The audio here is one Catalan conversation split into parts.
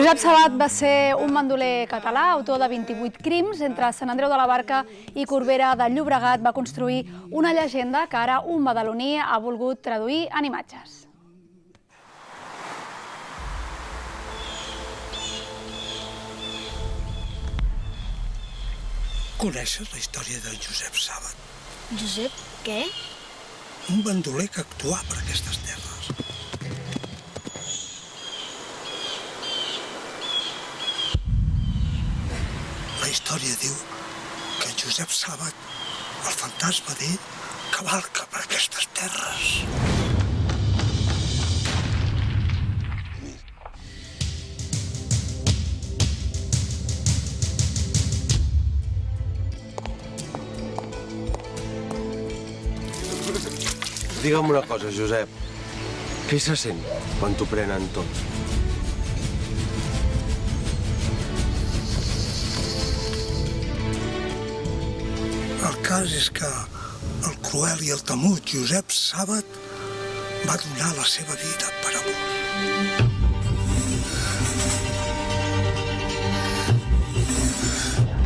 Josep Sabat va ser un bandoler català, autor de 28 crims. Entre Sant Andreu de la Barca i Corbera de Llobregat va construir una llegenda que ara un badaloní ha volgut traduir en imatges. Coneixes la història de Josep Sabat? Josep, què? Un bandoler que actuà per aquestes terres. La història diu que Josep Sabat, el fantasma d'ell, cavalca per aquestes terres. Digue'm una cosa, Josep. Què se sent quan t'ho prenen tot? El cas és que el cruel i el temut Josep Sabat va donar la seva vida per amor.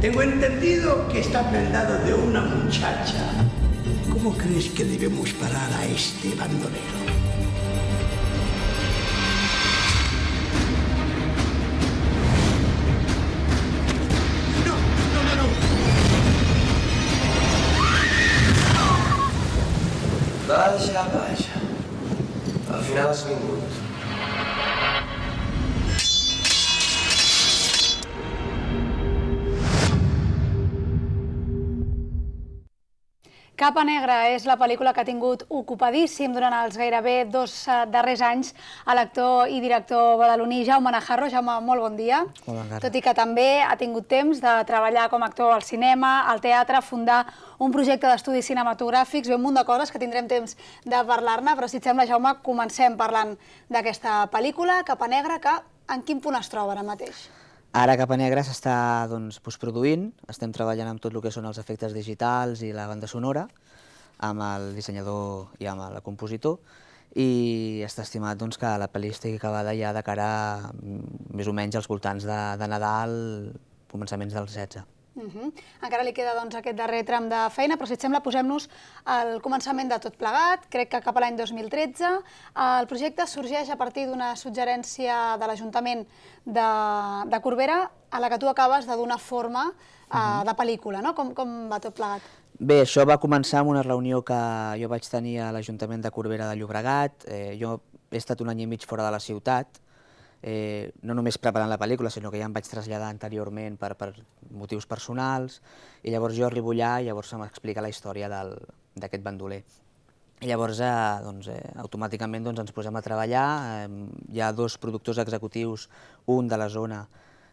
Tengo entendido que está prendado de una muchacha. ¿Cómo crees que debemos parar a este bandolero? ¡No, no, no, no! Vaja, vaja. Al final has vingut. Capa Negra és la pel·lícula que ha tingut ocupadíssim durant els gairebé 2 darrers anys a l'actor i director badaloní Jaume Najarro. Jaume, molt bon dia. Tot i que també ha tingut temps de treballar com a actor al cinema, al teatre, fundar un projecte d'estudis cinematogràfics, un munt de coses que tindrem temps de parlar-ne, però si et sembla, Jaume, comencem parlant d'aquesta pel·lícula, Capa Negra, que en quin punt es troba ara mateix? Ara Capa Negra s'està postproduint, estem treballant amb tot el que són els efectes digitals i la banda sonora, amb el dissenyador i amb el compositor, i està estimat que la pel·li estigui acabada ja de cara més o menys als voltants de Nadal, començaments del 16. Encara li queda aquest darrer tram de feina, però si et sembla posem-nos al començament de tot plegat. Crec que cap a l'any 2013 el projecte sorgeix a partir d'una suggerència de l'Ajuntament de Corbera a la que tu acabes de donar forma de pel·lícula, no? Com va tot plegat? Bé, això va començar amb una reunió que jo vaig tenir a l'Ajuntament de Corbera de Llobregat. Jo he estat un any i mig fora de la ciutat, no només preparant la pel·lícula, sinó que ja em vaig traslladar anteriorment per motius personals, i llavors jo arribo allà i llavors se'm explica la història d'aquest bandoler. I llavors automàticament ens posem a treballar. Hi ha 2 productors executius, un de la zona,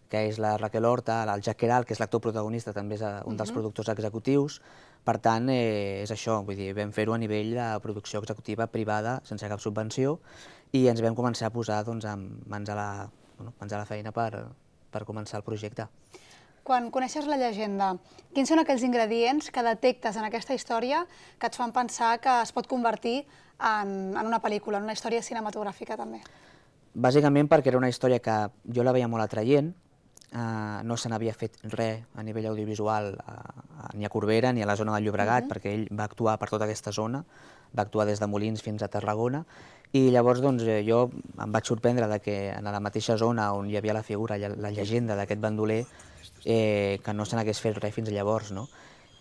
que és la Raquel Horta, el Jack Queralt, que és l'actor protagonista, també és un dels productors executius. Per tant, és això, vull dir, vam fer-ho a nivell de producció executiva privada, sense cap subvenció, i ens vam començar a posar mans a la feina per començar el projecte. Quan coneixes la llegenda, quins són aquells ingredients que detectes en aquesta història que et fan pensar que es pot convertir en una pel·lícula, en una història cinematogràfica també? Bàsicament perquè era una història que jo la veia molt atraient, no se n'havia fet res a nivell audiovisual ni a Corbera ni a la zona del Llobregat, perquè ell va actuar per tota aquesta zona, va actuar des de Molins fins a Tarragona, i llavors jo em vaig sorprendre que en la mateixa zona on hi havia la figura, la llegenda d'aquest bandoler, que no se n'hagués fet res fins llavors, no?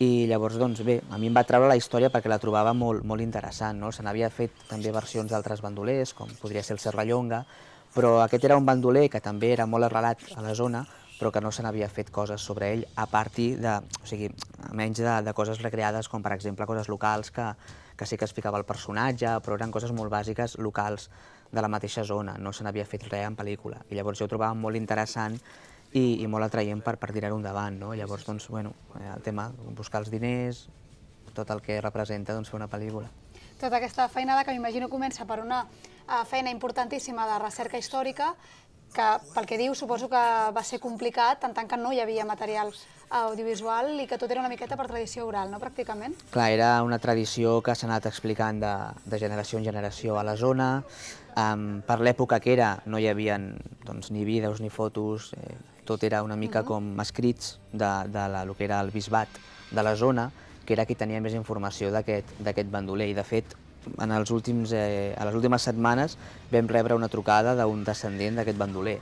I llavors, bé, a mi em va treure la història perquè la trobava molt interessant, no? Se n'havia fet també versions d'altres bandolers, com podria ser el Serrallonga, però aquest era un bandoler que també era molt arrelat a la zona, però que no se n'havia fet coses sobre ell a partir de, o sigui, a menys de coses recreades, com per exemple coses locals que sí que es ficava el personatge, però eren coses molt bàsiques locals de la mateixa zona, no se n'havia fet res en pel·lícula. I llavors jo ho trobava molt interessant i molt atraient per tirar-ho endavant, no? Llavors, bueno, el tema, buscar els diners, tot el que representa fer una pel·lícula. Tota aquesta feinada que m'imagino comença per una feina importantíssima de recerca històrica que pel que diu suposo que va ser complicat en tant que no hi havia material audiovisual i que tot era una miqueta per tradició oral, no, pràcticament? Clar, era una tradició que s'ha anat explicant de generació en generació a la zona. Per l'època que era no hi havia doncs, ni vídeos ni fotos, tot era una mica com escrits lo que era el bisbat de la zona, que era qui tenia més informació d'aquest bandoler. I de fet, a les últimes setmanes vam rebre una trucada d'un descendent d'aquest bandoler,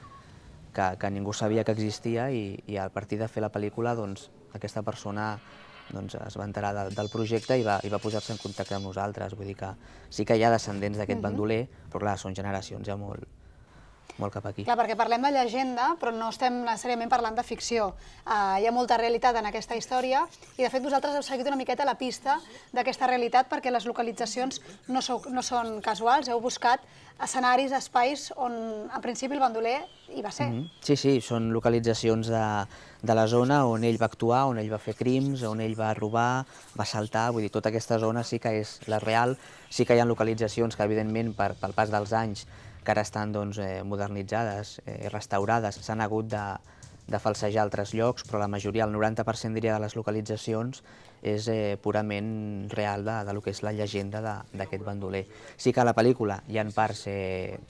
que ningú sabia que existia i a partir de fer la pel·lícula doncs, aquesta persona es va enterar del projecte i va posar-se en contacte amb nosaltres. Vull dir que sí que hi ha descendents d'aquest bandoler, però clar, són generacions ja molt cap aquí. Clar, perquè parlem de llegenda, però no estem necessàriament parlant de ficció. Hi ha molta realitat en aquesta història i, de fet, vosaltres heu seguit una miqueta la pista d'aquesta realitat perquè les localitzacions no són casuals, heu buscat escenaris, espais on, en principi, el bandoler hi va ser. Sí, són localitzacions de la zona on ell va actuar, on ell va fer crims, on ell va robar, va assaltar, vull dir, tota aquesta zona sí que és la real, sí que hi ha localitzacions que, evidentment, pel pas dels anys, que ara estan modernitzades i restaurades, s'han hagut de falsejar altres llocs, però la majoria, el 90% diria de les localitzacions, és purament real del que és la llegenda d'aquest bandoler. Sí que a la pel·lícula hi ha parts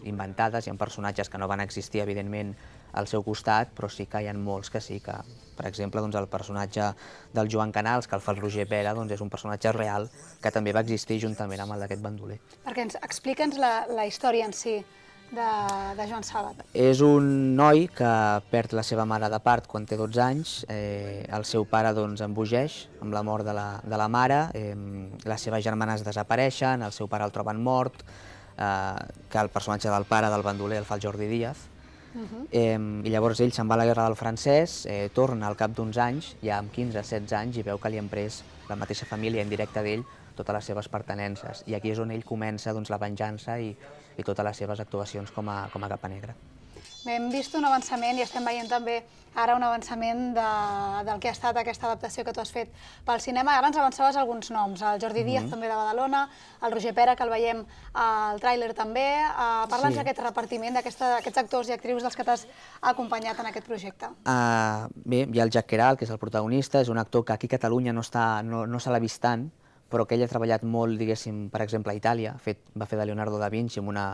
inventades, hi ha personatges que no van existir, evidentment, al seu costat, però sí que hi ha molts que sí, que, per exemple, el personatge del Joan Canals, que el fa el Roger Pera, és un personatge real que també va existir juntament amb el d'aquest bandoler. Perquè explica'ns la història en si de Joan Sàbat. És un noi que perd la seva mare de part quan té 12 anys, el seu pare embogeix amb la mort de la mare, les seves germanes desapareixen, el seu pare el troben mort, que el personatge del pare del bandoler el fa el Jordi Díaz, i llavors ell se'n va a la guerra del francès, torna al cap d'uns anys, ja amb 15-16 anys, i veu que li han pres la mateixa família indirecta d'ell totes les seves pertenences. I aquí és on ell comença la venjança i totes les seves actuacions com a capa negra. Bé, hem vist un avançament i estem veient també ara un avançament del que ha estat aquesta adaptació que tu has fet pel cinema. Ara ens avançaves alguns noms, el Jordi Díaz també de Badalona, el Roger Pera, que el veiem al tràiler també. Parla'ns d'aquest repartiment, d'aquests actors i actrius dels que t'has acompanyat en aquest projecte. Bé, hi ha el Jack Queralt, que és el protagonista, és un actor que aquí a Catalunya no se l'ha vist tant, però que ell ha treballat molt, diguéssim, per exemple, a Itàlia. Va fer de Leonardo da Vinci en una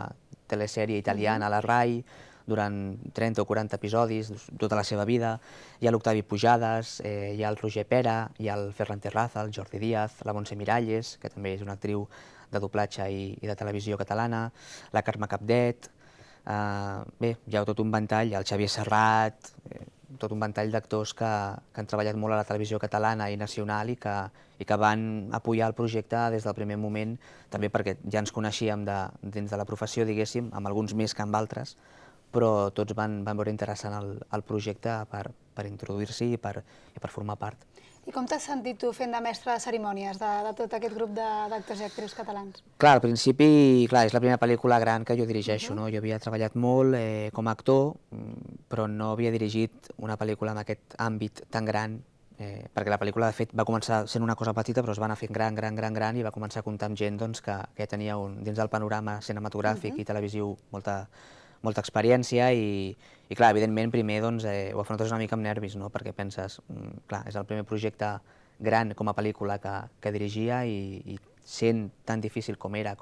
telesèrie italiana a la RAI, durant 30 o 40 episodis, tota la seva vida. Hi ha l'Octavi Pujades, hi ha el Roger Pera, hi ha el Ferran Terraza, el Jordi Díaz, la Montse Miralles, que també és una actriu de doblatge i de televisió catalana, la Carme Capdet. Bé, hi ha tot un ventall, el Xavier Serrat, tot un ventall d'actors que han treballat molt a la televisió catalana i nacional i que van apoyar el projecte des del primer moment, també perquè ja ens coneixíem dins de la professió, diguéssim, amb alguns més que amb altres, però tots van veure interessant el projecte per introduir-s'hi i per formar part. I com t'has sentit tu fent de mestre de cerimònies de tot aquest grup d'actors i actrius catalans? Clar, al principi, és la primera pel·lícula gran que jo dirigeixo, no? Jo havia treballat molt com a actor, però no havia dirigit una pel·lícula en aquest àmbit tan gran, perquè la pel·lícula, de fet, va començar sent una cosa petita, però es va anar fent gran, i va començar a comptar amb gent que ja tenia dins del panorama cinematogràfic i televisiu molta experiència i clar, evidentment, primer ho afrontes una mica amb nervis, no? Perquè penses, clar, és el primer projecte gran com a pel·lícula que dirigia i sent tan difícil com era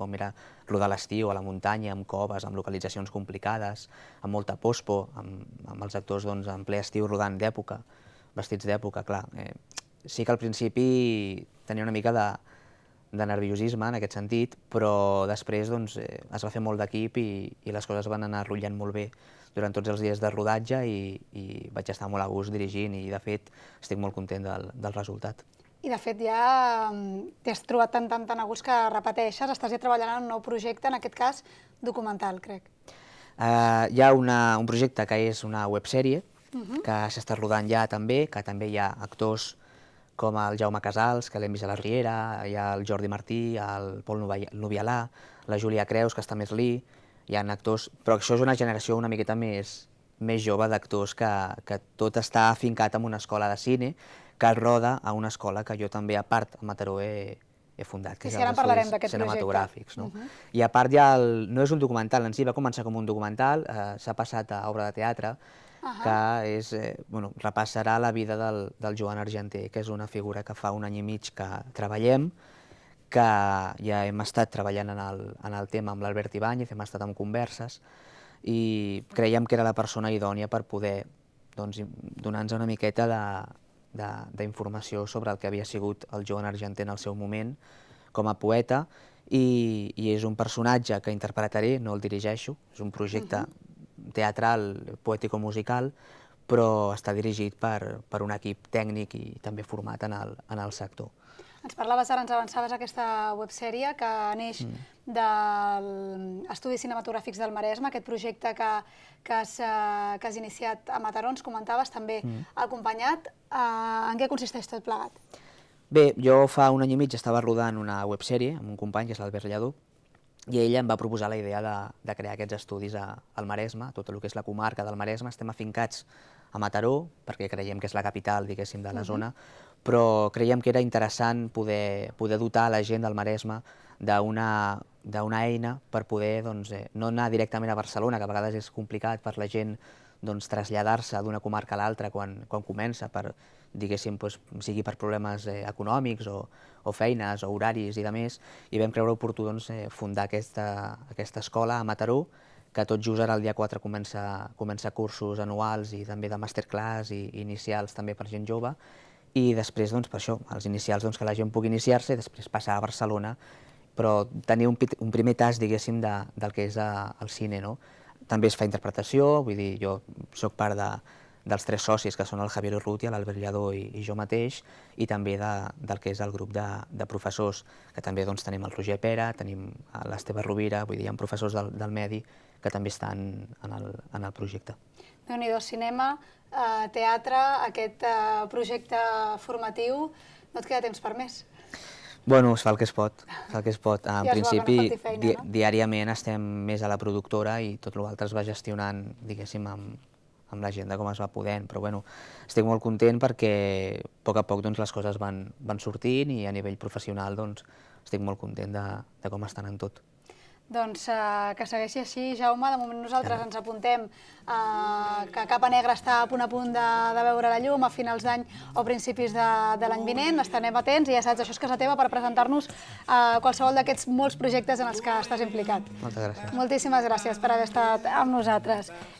rodar a l'estiu, a la muntanya, amb coves, amb localitzacions complicades, amb molta pospo, amb els actors en ple estiu rodant d'època, vestits d'època, clar. Sí que al principi tenia una mica de nerviosisme en aquest sentit, però després es va fer molt d'equip i les coses van anar rotllant molt bé durant tots els dies de rodatge i vaig estar molt a gust dirigint i, de fet, estic molt content del resultat. I, de fet, ja t'has trobat tan a gust que repeteixes, estàs ja treballant en un nou projecte, en aquest cas documental, crec. Hi ha un projecte que és una websèrie que s'està rodant ja també, que també hi ha actors com el Jaume Casals, que l'hem vist a la Riera, hi ha el Jordi Martí, el Pol Nubialà, la Júlia Creus, que està més Lee, hi ha actors... Però això és una generació una miqueta més jove d'actors que tot està afincat en una escola de cine que roda a una escola que jo també, a part, a Mataró, he he fundat, que Sí, és ara en els parlarem estudis d'aquest projecte. cinematogràfics. No? I a part ja, no és un documental en si, va començar com un documental, s'ha passat a obra de teatre, que és, repassarà la vida del Joan Argenter, que és una figura que fa un any i mig que treballem, que ja hem estat treballant en el tema amb l'Albert Ibáñez, hem estat en converses, i creiem que era la persona idònia per poder donar-nos una miqueta d'informació sobre el que havia sigut el Joan Argenter en el seu moment com a poeta, i és un personatge que interpretaré, no el dirigeixo, és un projecte teatral, poètico-musical, però està dirigit per un equip tècnic i també format en el sector. Ens parlaves ara, ens avançaves aquesta websèrie que neix dels Estudis Cinematogràfics del Maresme, aquest projecte que has iniciat a Mataró, ens comentaves també acompanyat. En què consisteix tot plegat? Bé, jo fa un any i mig estava rodant una websèrie amb un company, que és l'Albert Lladó, i ella em va proposar la idea de crear aquests estudis al Maresme, tot el que és la comarca del Maresme. Estem afincats a Mataró, perquè creiem que és la capital, diguéssim, de la zona, però creiem que era interessant poder dotar la gent del Maresme d'una eina per poder no anar directament a Barcelona, que a vegades és complicat per la gent traslladar-se d'una comarca a l'altra quan comença, diguéssim, sigui per problemes econòmics o feines o horaris i demés, i vam creure oportú fundar aquesta escola a Mataró, que tot just ara el dia 4 comença cursos anuals i també de masterclass i inicials també per gent jove, i després, per això, els inicials que la gent pugui iniciar-se i després passar a Barcelona, però tenir un primer tast, diguéssim, del que és el cine, no? També es fa interpretació, vull dir, jo soc part dels 3 socis, que són el Javier Urrutia, l'Albert Lladó i jo mateix, i també del que és el grup de professors, que també tenim el Roger Pera, tenim l'Esteve Rovira, vull dir, hi ha professors del Medi que també estan en el projecte. Déu-n'hi-do, cinema, teatre, aquest projecte formatiu, no et queda temps per més? Bueno, es fa el que es pot, En principi, feina, no? diàriament estem més a la productora i tot l'altre es va gestionant, diguéssim, amb l'agenda com es va podent, però bueno, estic molt content perquè a poc les coses van sortint i a nivell professional estic molt content de com estan en tot. Doncs que segueixi així, Jaume. De moment nosaltres ens apuntem que Capa Negra està a punt de veure la llum a finals d'any o principis de l'any vinent. Estarem atents i ja saps, això és casa teva per presentar-nos qualsevol d'aquests molts projectes en els que estàs implicat. Moltes gràcies. Moltíssimes gràcies per haver estat amb nosaltres.